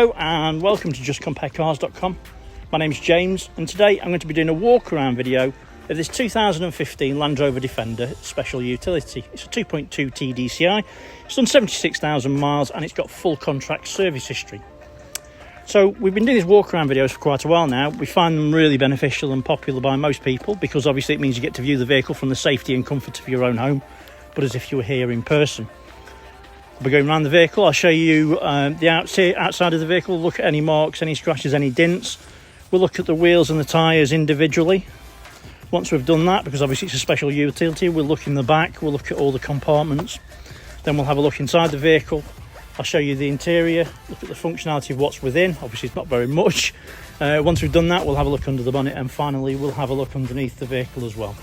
Hello and welcome to justcomparecars.com. My name's James and today I'm going to be doing a walk around video of this 2015 Land Rover Defender Special Utility. It's a 2.2 TDCi, it's done 76,000 miles and it's got full contract service history. So we've been doing these walk around videos for quite a while now. We find them really beneficial and popular by most people because obviously it means you get to view the vehicle from the safety and comfort of your own home, but as if you were here in person. We're going around the vehicle. I'll show you the outside of the vehicle. We'll look at any marks, any scratches, any dents. We'll look at the wheels and the tyres individually. Once we've done that, because obviously it's a special utility, we'll look in the back, we'll look at all the compartments. Then we'll have a look inside the vehicle. I'll show you the interior, look at the functionality of what's within. Obviously it's not very much. Once we've done that, we'll have a look under the bonnet, and finally we'll have a look underneath the vehicle as well.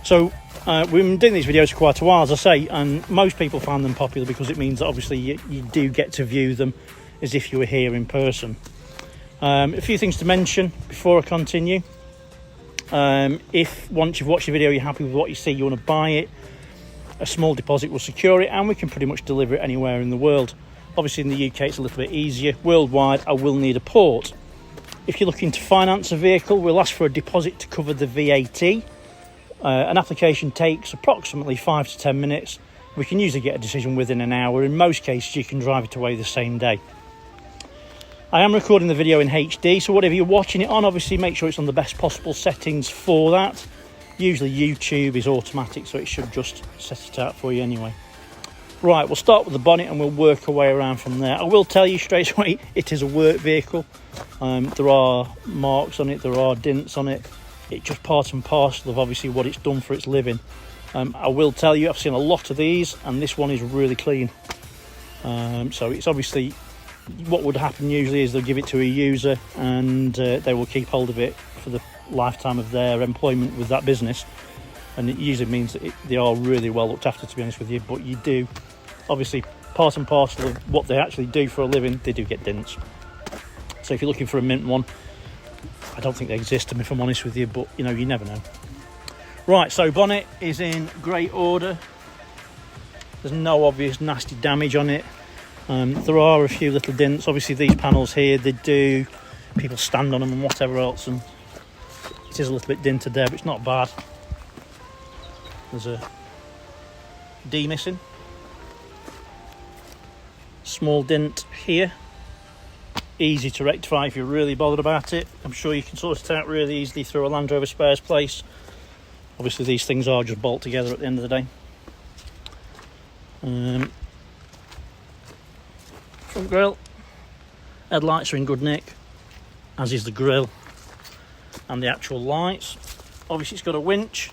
So we've been doing these videos for quite a while, as I say, and most people find them popular because it means that obviously you do get to view them as if you were here in person. A few things to mention before I continue. If once you've watched the video you're happy with what you see, you want to buy it, a small deposit will secure it and we can pretty much deliver it anywhere in the world. Obviously in the UK it's a little bit easier. Worldwide I will need a port. If you're looking to finance a vehicle, we'll ask for a deposit to cover the VAT. An application takes approximately 5 to 10 minutes. We can usually get a decision within an hour. In most cases you can drive it away the same day. I am recording the video in HD, so whatever you're watching it on, obviously make sure it's on the best possible settings for that. Usually YouTube is automatic, so it should just set it out for you anyway. Right, we'll start with the bonnet and we'll work our way around from there. I will tell you straight away, it is a work vehicle. There are marks on it, there are dents on it. It's just part and parcel of obviously what it's done for its living. I will tell you, I've seen a lot of these and this one is really clean. So it's obviously, what would happen usually is they'll give it to a user and they will keep hold of it for the lifetime of their employment with that business, and it usually means that they are really well looked after, to be honest with you. But you do, obviously part and parcel of what they actually do for a living, they do get dents. So if you're looking for a mint one, I don't think they exist, if I'm honest with you, but you know, you never know. Right, so bonnet is in great order. There's no obvious nasty damage on it. There are a few little dents. Obviously these panels here, they do, people stand on them and whatever else, and it is a little bit dented there, but it's not bad. There's a D missing. Small dent here. Easy to rectify if you're really bothered about it. I'm sure you can sort it out really easily through a Land Rover spares place. Obviously these things are just bolt together at the end of the day. Front grille, headlights are in good nick, as is the grille and the actual lights. Obviously it's got a winch.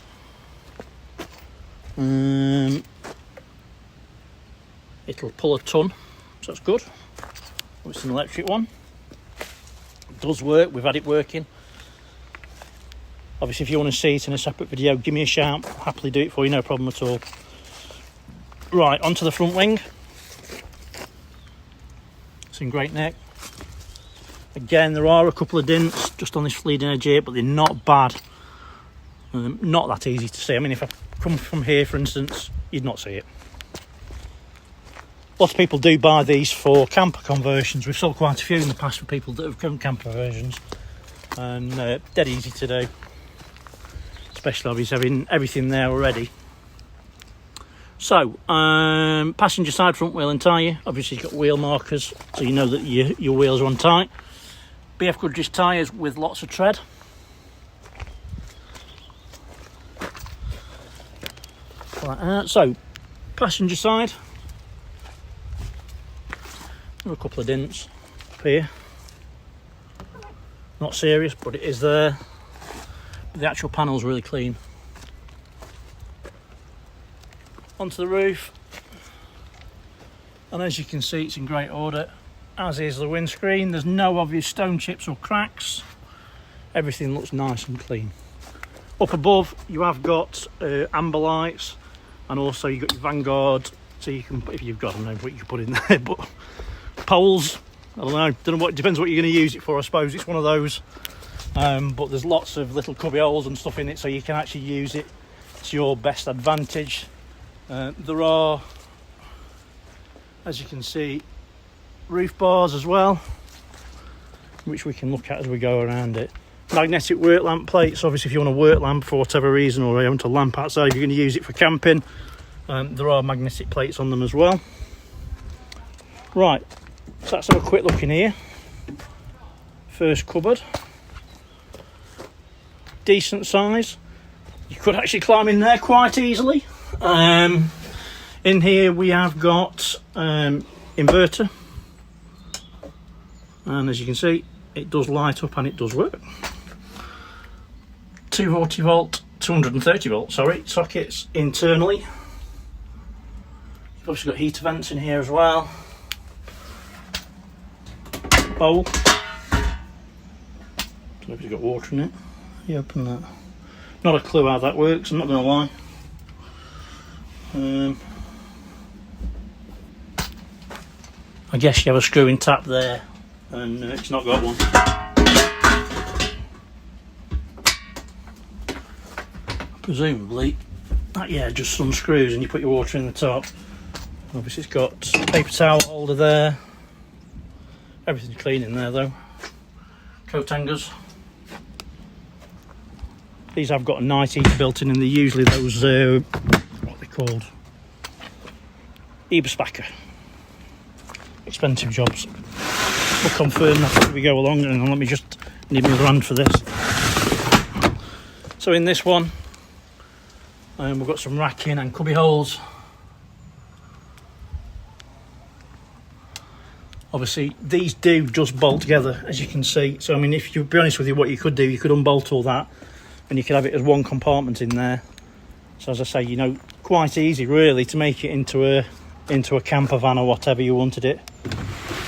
It'll pull a ton, so that's good. It's an electric one. It does work, we've had it working. Obviously if you want to see it in a separate video, give me a shout, I'll happily do it for you, no problem at all. Right, onto the front wing. It's in great nick. Again, there are a couple of dents just on this leading edge here, but they're not bad. Not that easy to see. I mean, if I come from here, for instance, you'd not see it. Lots of people do buy these for camper conversions. We've sold quite a few in the past for people that have done camper conversions, and dead easy to do, especially obviously having everything there already. So, passenger side front wheel and tyre. Obviously you've got wheel markers, so you know that your wheels are on tight. BF Goodrich tyres with lots of tread. Like that. So, passenger side. There are a couple of dents up here. Not serious, but it is there. But the actual panel's really clean. Onto the roof, and as you can see it's in great order, as is the windscreen. There's no obvious stone chips or cracks. Everything looks nice and clean. Up above you have got amber lights, and also you've got your Vanguard, so you can, if you've got, I don't know what you can put in there, but poles, I don't know what, depends what you're going to use it for, I suppose. It's one of those, but there's lots of little cubby holes and stuff in it, so you can actually use it to your best advantage. There are, as you can see, roof bars as well, which we can look at as we go around it. Magnetic work lamp plates, obviously if you want a work lamp for whatever reason, or you want a lamp outside, if you're going to use it for camping, there are magnetic plates on them as well. Right, so let's have a quick look in here. First cupboard, decent size. You could actually climb in there quite easily. In here we have got inverter, and as you can see, it does light up and it does work. 240 volt, 230 volt, sorry, sockets internally. You've obviously got heater vents in here as well. Bowl. Don't know if it's got water in it. You open that. Not a clue how that works, I'm not going to lie. I guess you have a screw-in tap there, and it's not got one. Presumably, yeah, just some screws, and you put your water in the top. Obviously, it's got paper towel holder there. Everything's clean in there though. Coat hangers. These have got a night heater built in, and they're usually those what are they called? Eberspacher. Expensive jobs. We'll confirm that as we go along, and let me just need my other hand for this. So in this one, we've got some racking and cubby holes. Obviously these do just bolt together, as you can see. So I mean, if you be honest with you, what you could do, you could unbolt all that and you could have it as one compartment in there. So as I say, you know, quite easy really to make it into a camper van or whatever you wanted it.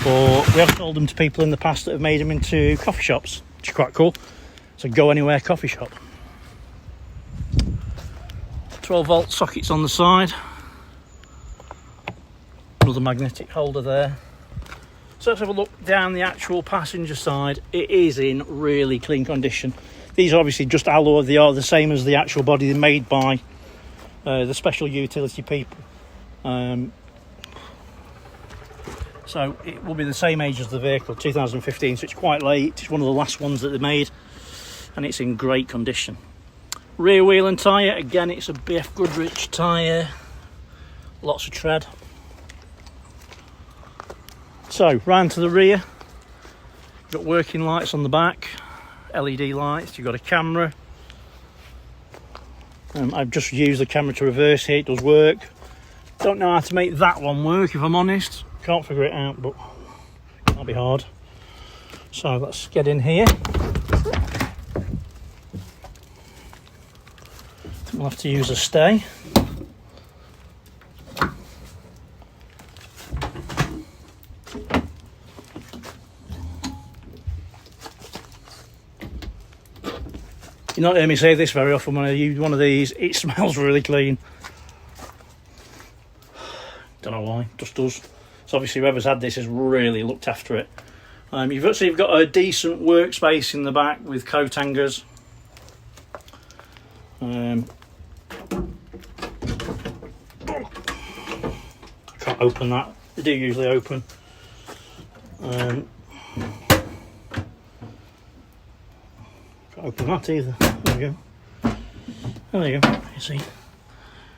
Or we have sold them to people in the past that have made them into coffee shops, which is quite cool. So go anywhere coffee shop. 12 volt sockets on the side. Another magnetic holder there. So let's have a look down the actual passenger side. It is in really clean condition. These are obviously just alloy. They are the same as the actual body. They're made by the special utility people. So it will be the same age as the vehicle, 2015, so it's quite late. It's one of the last ones that they made, and it's in great condition. Rear wheel and tyre, again, it's a BF Goodrich tyre. Lots of tread. So, round to the rear. You've got working lights on the back, LED lights, you've got a camera. I've just used the camera to reverse here, it does work. Don't know how to make that one work, if I'm honest. Can't figure it out, but it can't be hard. So, let's get in here. We'll have to use a stay. You're not hearing me say this very often when I use one of these. It smells really clean. Don't know why, just does. So obviously whoever's had this has really looked after it. You've got a decent workspace in the back with coat hangers. I can't open that. They do usually open. Can't open that either. There we go. There you go. You see,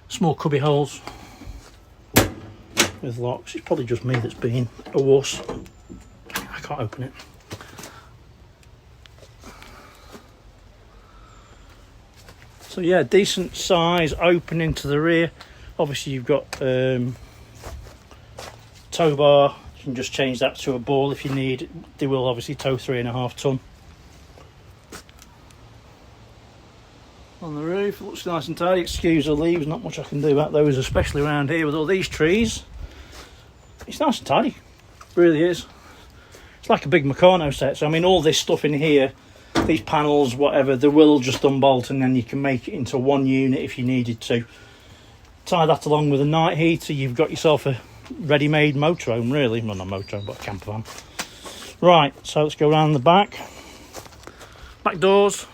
small cubby holes with locks. It's probably just me that's being a wuss. I can't open it. So yeah, decent size opening to the rear. Obviously you've got tow bar. You can just change that to a ball if you need. They will obviously tow 3.5 ton. On the roof, it looks nice and tidy. Excuse the leaves, not much I can do about those, especially around here with all these trees. It's nice and tidy, it really is. It's like a big Meccano set. So I mean, all this stuff in here, these panels, whatever, they will just unbolt and then you can make it into one unit if you needed to. Tie that along with a night heater, you've got yourself a ready-made motorhome, really. Well, not motorhome, but a camper van. Right, so let's go around the back. Back doors,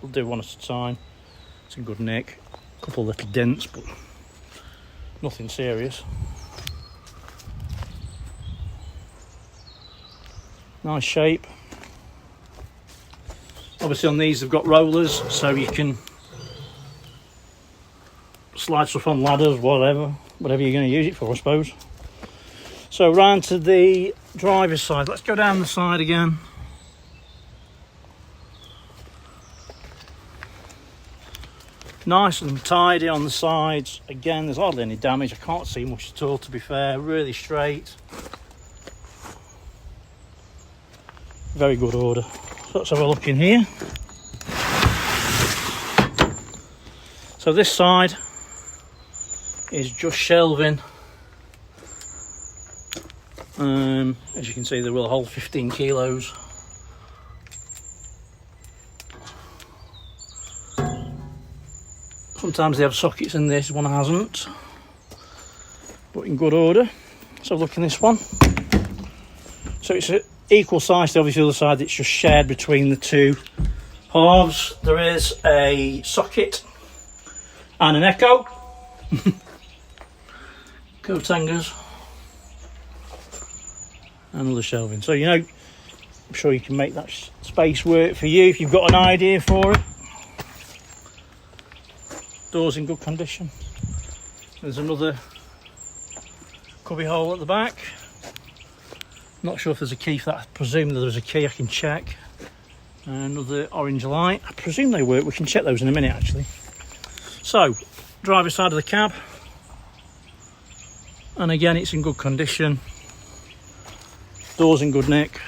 we'll do one at a time. It's in good nick. A couple of little dents, but nothing serious. Nice shape. Obviously on these they've got rollers, so you can slide stuff on ladders, whatever you're going to use it for, I suppose. So round to the driver's side. Let's go down the side again. Nice and tidy on the sides. Again, there's hardly any damage. I can't see much at all, to be fair. Really straight. Very good order. So let's have a look in here. So this side is just shelving. As you can see, they will hold 15 kilos. Sometimes they have sockets in this one hasn't, but in good order. So look in this one. So it's an equal size to obviously the other side. It's just shared between the two halves. There is a socket and an echo. Coat hangers. And other shelving. So, you know, I'm sure you can make that space work for you if you've got an idea for it. Doors in good condition. There's another cubby hole at the back. Not sure if there's a key for that. I presume that there's a key. I can check. Another orange light. I presume they work. We can check those in a minute actually. So, driver's side of the cab. And again, it's in good condition. Doors in good nick.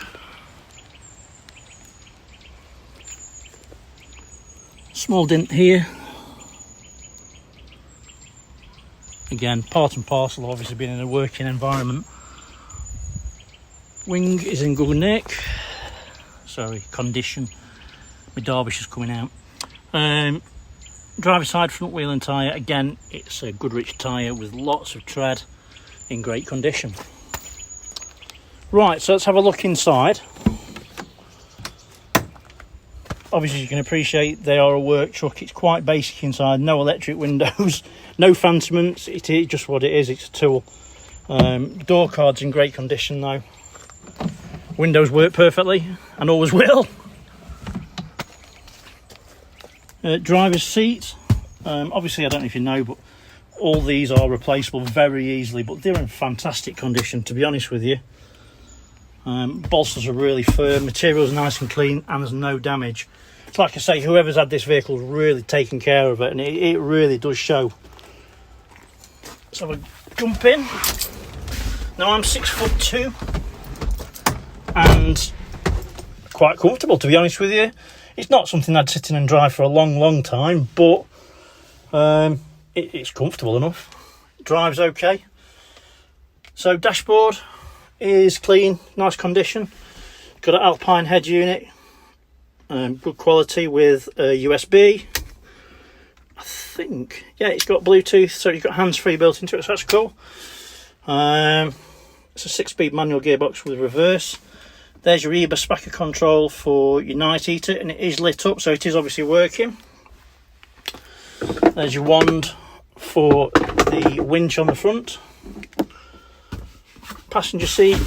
Small dent here. Again, part and parcel, obviously being in a working environment. Wing is in good nick. Sorry, condition. My Derbyshire's coming out. Driver's side front wheel and tyre. Again, it's a Goodrich tyre with lots of tread in great condition. Right, so let's have a look inside. Obviously, you can appreciate they are a work truck. It's quite basic inside. No electric windows, no fantoments. It is just what it is. It's a tool. Door card's in great condition though. Windows work perfectly and always will. Driver's seat. Obviously, I don't know if you know, but all these are replaceable very easily. But they're in fantastic condition, to be honest with you. Bolsters are really firm, material's nice and clean, and there's no damage. It's like I say, whoever's had this vehicle has really taken care of it, and it really does show. Let's have a jump in. Now I'm 6'2" and quite comfortable, to be honest with you. It's not something I'd sit in and drive for a long time, but it's comfortable enough. It drives okay. So dashboard is clean, nice condition. Got an Alpine head unit, good quality with USB. I think, yeah, it's got Bluetooth, so you've got hands-free built into it, so that's cool. It's a 6-speed manual gearbox with reverse. There's your EBA spacker control for your night heater, and it is lit up, so it is obviously working. There's your wand for the winch on the front. Passenger seat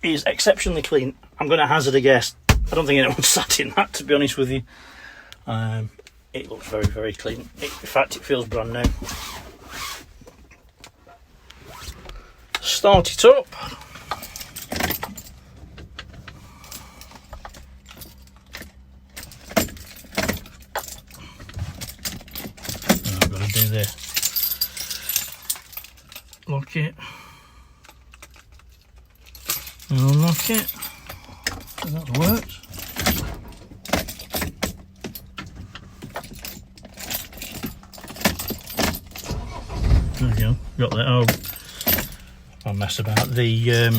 is exceptionally clean. I'm going to hazard a guess. I don't think anyone sat in that, to be honest with you. It looks very clean. In fact, it feels brand new. Start it up. I've got to do this. Lock it. Unlock it. So that works. There we go. Got that. Oh, I'll mess about the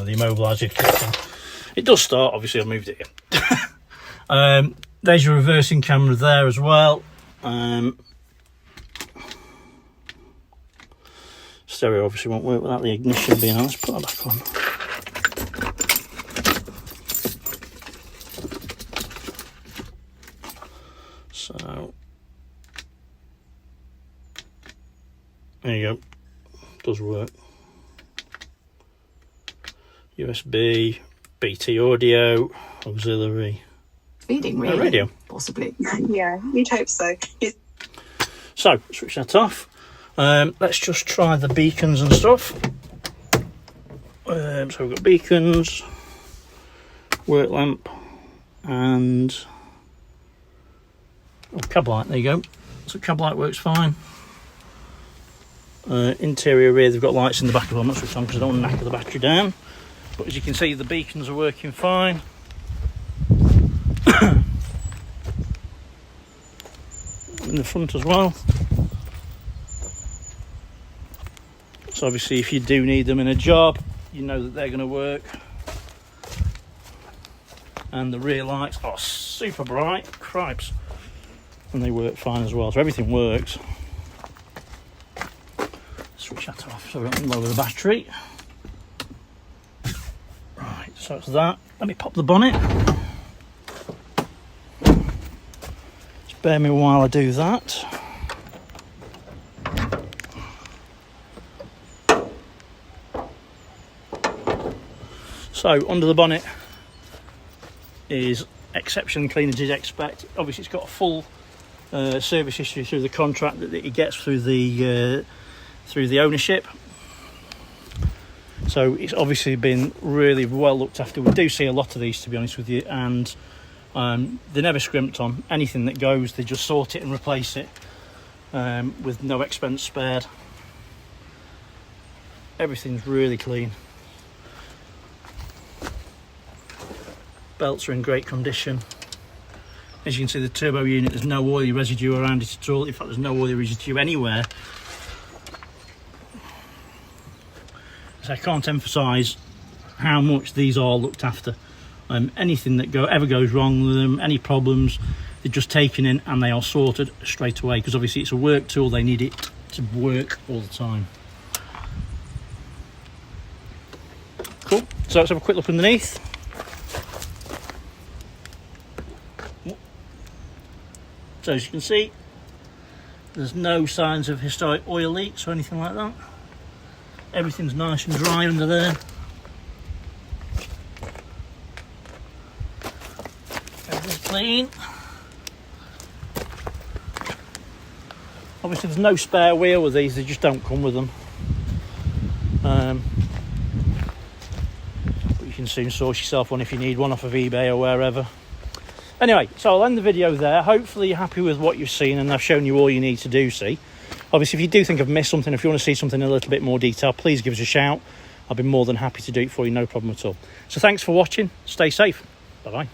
immobiliser kit. It does start. Obviously, I moved it in. There's your reversing camera there as well. Stereo obviously won't work without the ignition being on. Let's put that back on. So There you go. Does work. USB, BT audio, auxiliary. Feeding, really? Radio. Possibly. Yeah, you'd hope so. So, switch that off. Let's just try the beacons and stuff. So we've got beacons, work lamp, and cab light. There you go. So cab light works fine. Interior rear, they've got lights in the back of them. I'm not switched on because I don't want to knacker the battery down. But as you can see, the beacons are working fine. In the front as well. So obviously if you do need them in a job, you know that they're going to work. And the rear lights are super bright, cripes, and they work fine as well, so everything works. Switch that off so we don't lower the battery. Right, so it's that. Let me pop the bonnet. Just bear me while I do that. So under the bonnet is exceptionally clean as you'd expect. Obviously it's got a full service history through the contract that it gets through the ownership. So it's obviously been really well looked after. We do see a lot of these, to be honest with you, and they're never scrimped on. Anything that goes, they just sort it and replace it with no expense spared. Everything's really clean. Belts are in great condition. As you can see, the turbo unit, there's no oily residue around it at all. In fact, there's no oily residue anywhere. So I can't emphasise how much these are looked after. Anything that ever goes wrong with them, any problems, they're just taken in and they are sorted straight away, because obviously it's a work tool, they need it to work all the time. Cool, so let's have a quick look underneath. So as you can see, there's no signs of historic oil leaks or anything like that. Everything's nice and dry under there. Everything's clean. Obviously there's no spare wheel with these, they just don't come with them. But you can soon source yourself one if you need one off of eBay or wherever. Anyway, so I'll end the video there. Hopefully you're happy with what you've seen and I've shown you all you need to do see. Obviously, if you do think I've missed something, if you want to see something in a little bit more detail, please give us a shout. I'll be more than happy to do it for you, no problem at all. So thanks for watching. Stay safe. Bye-bye.